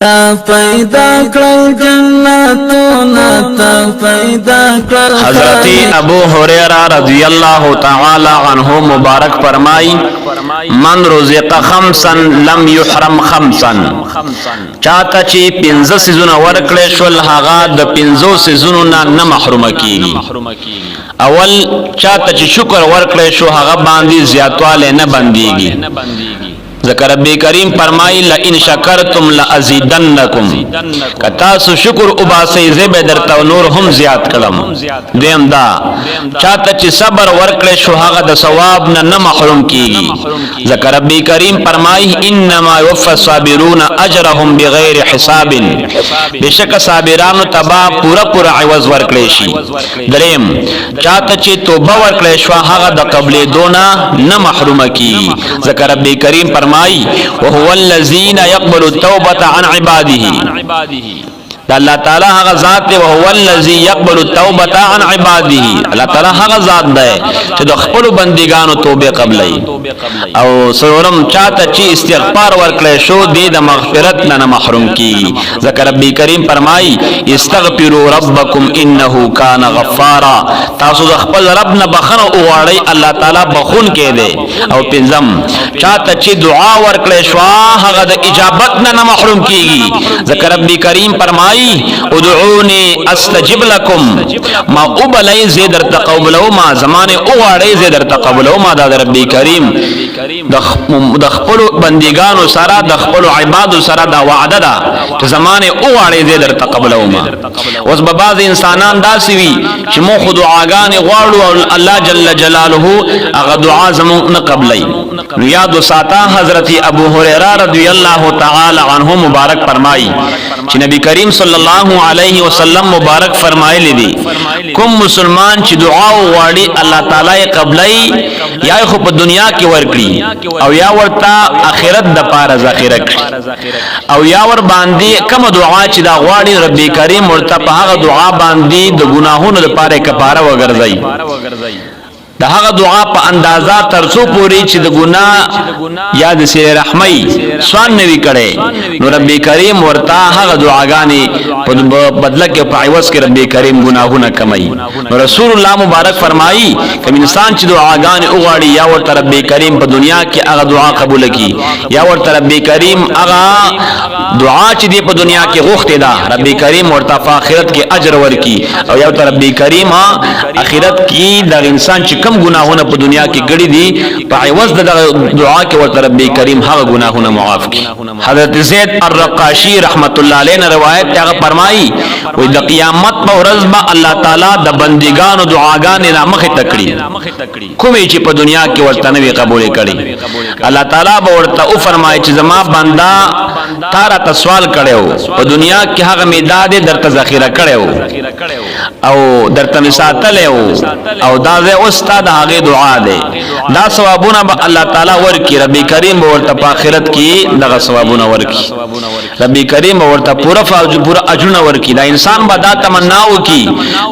پیدا کړل جنتونه پیدا کړل. حضرت ابو هريره رضی اللہ تعالی عنہ مبارک فرمائی من رزق خمسا لم يحرم خمسا، چاته چې 15 سيزونه ورکړې شول هغه د 15 سيزونو نه محروم کیږي. اول چاته چې شکر ورکړې شو هغه باندې زیاتواله نه بنديږي. ذکر رب کریم فرمائی لئن شکرتم لازیدنکم، کتاسو شکر اباسی زیب درتا نور هم زیاد کلم. دیم دا چاہتا چی صبر ورکل شو هغه د ثواب نه محروم کیږي. ذکر رب کریم فرمائی انما یوفى الصابرون اجرهم بغیر حساب، بشک صابرانو تبا پورا عوض ورکل شي. دریم چاہتا چی توبه ورکل شو هغه د قبل دونا نه محروم کیږي. ذکر رب کریم فرمائی وهو الذين يقبل التوبة عن عباده، دا اللہ تعالی هغه ذات دی وهو الذي يقبل التوبة عن عباده. اللہ تعالی هغه ذات دی چې د خپل بندګانو توبه قبلای. او سرورم چاته چې استغفار ورکړي شو د مغفرت نه محروم کی. ذکر رب کریم فرمای استغفروا ربکم انه کان غفارا، تاسو د خپل رب نه بخنه وغواړئ الله تعالی بخون کې دی. او پنځم چاته چې دعا ورکړي شو هغه د اجابت نه محروم کیږي. ذکر رب کریم فرمای ادعوني استجب لكم، ما قبلای زیدر تقبلو ما زمانه اوغاړی زیدر تقبلو ما. دا رب کریم د خپل بندګانو سره د خپل عبادت سره دا وعده ده چې زمانه اوغاړی زیدر تقبلو ما. اوس به بعض انسانان داسې وي چې مو خو دعاګانې غواړو او الله جل جلاله هغه دعا زمو نه قبلای. یاد وساته حضرت ابو هريره رضی الله تعالی عنہ مبارک فرمایي چې نبی کریم صلی الله علیه وسلم مبارک فرمایلی دي کوم مسلمان چې دعا وغواړي الله تعالی قبلای یا خو په دنیا کې ورکړي او یا ورته آخرت د پاره ذخیره کړي او یا ور باندې کوم دعا چې دا غواړي رب کریم ورته په هغه دعا باندې د ګناهونو لپاره کفاره وګرځي. دا هغه دعا په اندازا ترڅو پوری چې د ګناه یا د سیر رحمی سوان نوی کړي نو رب کریم ورته هغه دعاګانی په بدله کې په عوض کې رب کریم ګناهونه کمای. نو رسول الله مبارک فرمایي کوم انسان چې دعاګانی وغواړي یا ورته رب کریم په دنیا کې هغه دعا قبول کړي یا ورته رب کریم هغه دعا چې دی په دنیا کې غوښته ده رب کریم ورته په آخرت کې اجر ورکړي او یا ورته رب کریم آخرت کې د انسان چې کم گناهونه په دنیا کې ګړي دي په عوض د دعا کې ورته رب کریم هغه گناهونه معاف کړي. حضرت زید الرقاشی رحمت الله علیه نے روایت هغه فرمایي وي د قیامت په ورځ به الله تعالی د بندګانو دعاګانې رامخه تکړي کومې چې په دنیا کې ورته نه قبول کړي. الله تعالی به ورته او فرمایي چې زما بندا تارا تسوال کړو په دنیا کې هغه میداد درته ذخیره کړو او درته مساتلو او دا استاد هغه دعا ده دا ثوابونه به الله تعالی ورکی. رب کریم ورته په آخرت کې دغه ثوابونه ورکی. رب کریم ورته پورا اجرونه ورکی. دا انسان به دا تمنا وکي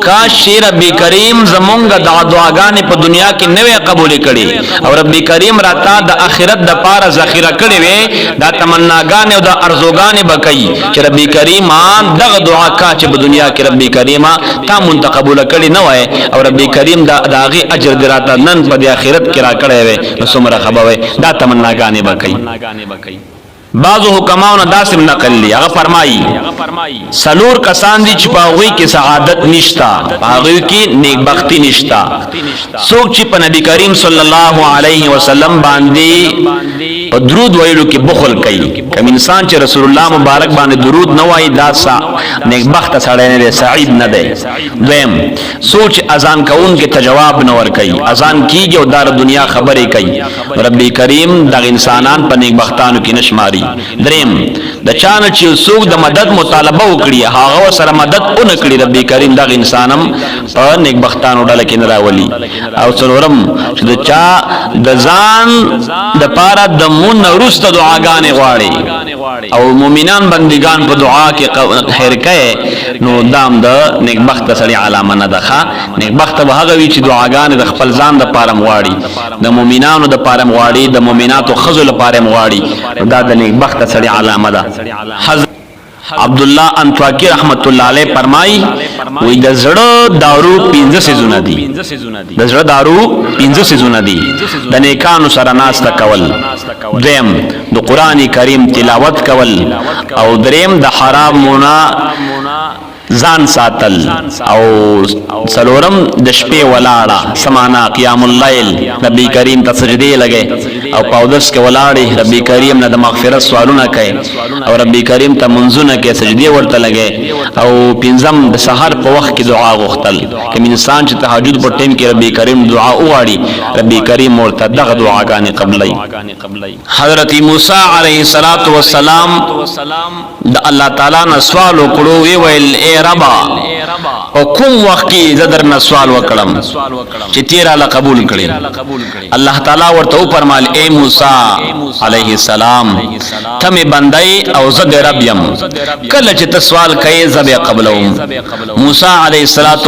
کاش رب کریم زمونږ د دعاګانې په دنیا کې نوې قبول کړي او رب کریم راته د آخرت د پاره ذخیره کړي وي. دا تمناګانې او د ارزوګانې بکئی چې رب کریم دغه دعا کا چې په دنیا کې رب کریم تا منتقبول کړي نه وای او رب کریم داغه اجر دراته نن په آخرت کې را کړي وي نو څومره خبره دا تمناګانې بکئی. بعضو حکماؤں داسم نقل لی هغه فرمایي سلور کسان دي چې پاغوي کې سعادت نشتا پاغوي کې نیکبختی نشتا. څوک چې په نبی کریم صلی الله علیه وسلم باندې درود ویلو کې بخل کوي. کوم انسان چې رسول الله مبارک باندې درود نه وایي دا نیکبخت سړی نه دی سعید نه دی. دویم سوچ اذان کوون کې تجواب نه ور کوي اذان کیږي او دار دنیا خبرې کوي رب کریم د انسانان په نیکبختانو کې نشماري. دریم د چانه چې څوک د مدد مطالبه وکړي هغه سره مدد اون کړي رب کریم دغه انسانم په نیکبختانو ډله کې نه راولي. او څلورم چې د چا د ځان د پاره د مون ورسته دعاګانې غواړي او مؤمنان بندگان په دعا کې خیر کوي نو دام د نیکبخت سړي علامه نه ده. نیکبخت به هغه وي چې دعاګانې د خپل ځان د پاره غواړي د مؤمنانو د پاره غواړي د مؤمناتو خزل لپاره غواړي دا د نیکبخت سړي علامه ده. عبد الله انطواکی رحمت الله علیه فرمای وی د زړه دارو 15 سيزونه دي د زړه دارو 15 سيزونه دي د نیکانو سره ناس کول دیم د قران کریم تلاوت کول او دریم د حرامونه ځان ساتل او سلورم د شپې ولاړه سمانا قیام الليل نبی کریم ته سجدي لګي او پاودس کې ولاړې ربي کریم نه د مغفرت سوالونه کوي او ربي کریم ته منځونه کې سجدي ورته لګي او پنځم د سحر په وخت کې دعا غوښتل کوم انسان چې تهجد په ټیم کې ربي کریم دعا وغواړي ربي کریم ورته دغه دعاګانې قبلای حضرت موسی علیه السلام د الله تعالی نه سوال وکړو وی ویل اے ربا او کوم وخت کې زدر نه سوال وکړم چې تیرا لا قبول کړي الله تعالی ورته فرمایل اے موسی علیه السلام تم بندای او زد رب یم کله چې سوال کوي زبې قبلوم موسی علیه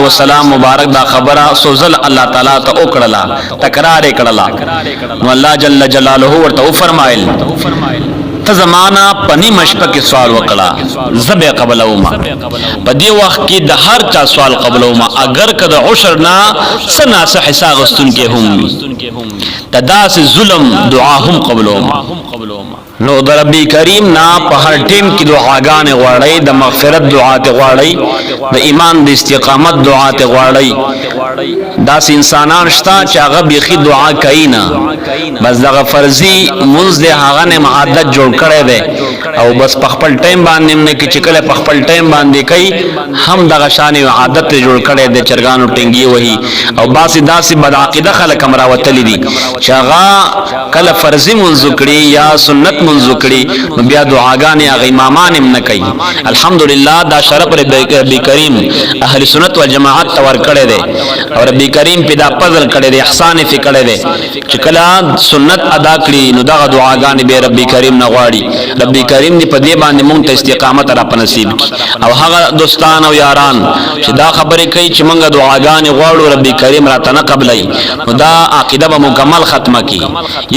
السلام مبارک دا خبره سوزل الله تعالی ته وکړه تکرار کړه نو الله جل جلاله ورته فرمایل ته زمانہ پنی مشپه کې سوال وکړه زبې قبلوما په دې وخت کې د هر چا سوال قبلوما اگر کده عشر نه سنا سه حساب غستون کې هم تداس ظلم دعا هم قبلوما نو د ربی کریم نا په هر ټیم کې دعاګانې غواړي د مغفرت دعا ته غواړي د ایمان د استقامت دعا ته غواړي داس انسانان شته چې هغه بيخي دعا کوي نه بس دغه فرضي منځ له هغه نه عادت جوړ کړي دي او بس په خپل ټیم باندې نه کې چې کله په خپل ټیم باندې کوي هم دغه شان عادت جوړ کړي دي چرګانو ټنګي وهي او باسي داسي بد عقیده خلک امرا وتلی دي چې هغه کله فرضي منځ کړي یا سنت منځ کړي نو بیا دعاګانې هغه امامان هم نه کوي الحمدلله دا شرف ربي کریم اهل سنت والجماعت تور کړي دي او ربي کریم پیدا فضل کړي دي احسان یې کړي دي چې کله سنت ادا کړي نو دا دعاګانې به ربي کریم نه غواړي ربي کریم دې په دې باندې مونږ ته استقامت را په نصیب او هغه دوستان او یاران چې دا خبرې کوي چې مونږ دعاګانې غواړو ربي کریم را ته نه قبلای نو دا عقیده به مکمل ختمه کی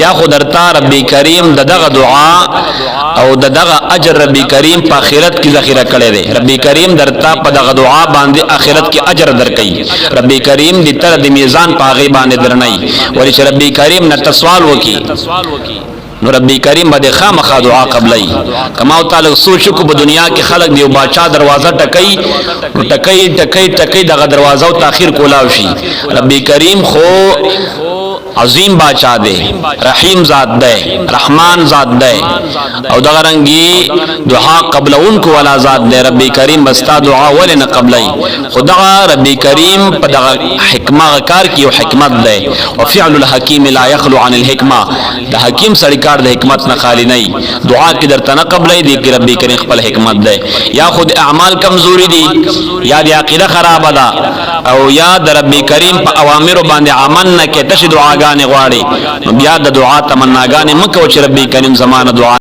یا خودرتا ربي کریم دغه دعا او دغه اجر ربي کریم په آخرت کې ذخیره کړي دي ربي کریم درته په دغه دعا باندې آخرت کې اجر درکړي ربي کریم دې تر د میزان په غي باندې درنۍ ولې چې ربي کریم نه تسوال وکي نو ربي کریم به خامخا دعا قبلای کما تعالی سوچ کو په دنیا کې خلق دی او بادشاہ دروازه ټکای دغه دروازه او تاخير کولاو شي ربي کریم خو عظیم بادشاہ دے رحیم ذات دے رحمان ذات دے او دغه رنگی دعا قبل ان کو ولا ذات دے ربی کریم بستا دعا ولن قبلای خدا ربی کریم په دغه حکمت کار کی او حکمت دے او فعل الحکیم لا یخلو عن الحکمه د حکیم سړی کار د حکمت نه خالی نه دعا کی درته نه قبلای دی کی ربی کریم خپل حکمت دے یا خود اعمال کمزوری دی یا د عقیده خراب ده او یا د ربی کریم په اوامر باندې عمل نه کې تش دعا غواړي نو بیا د دعا تمناګانې مکو چې ربي کریم زمانه دعا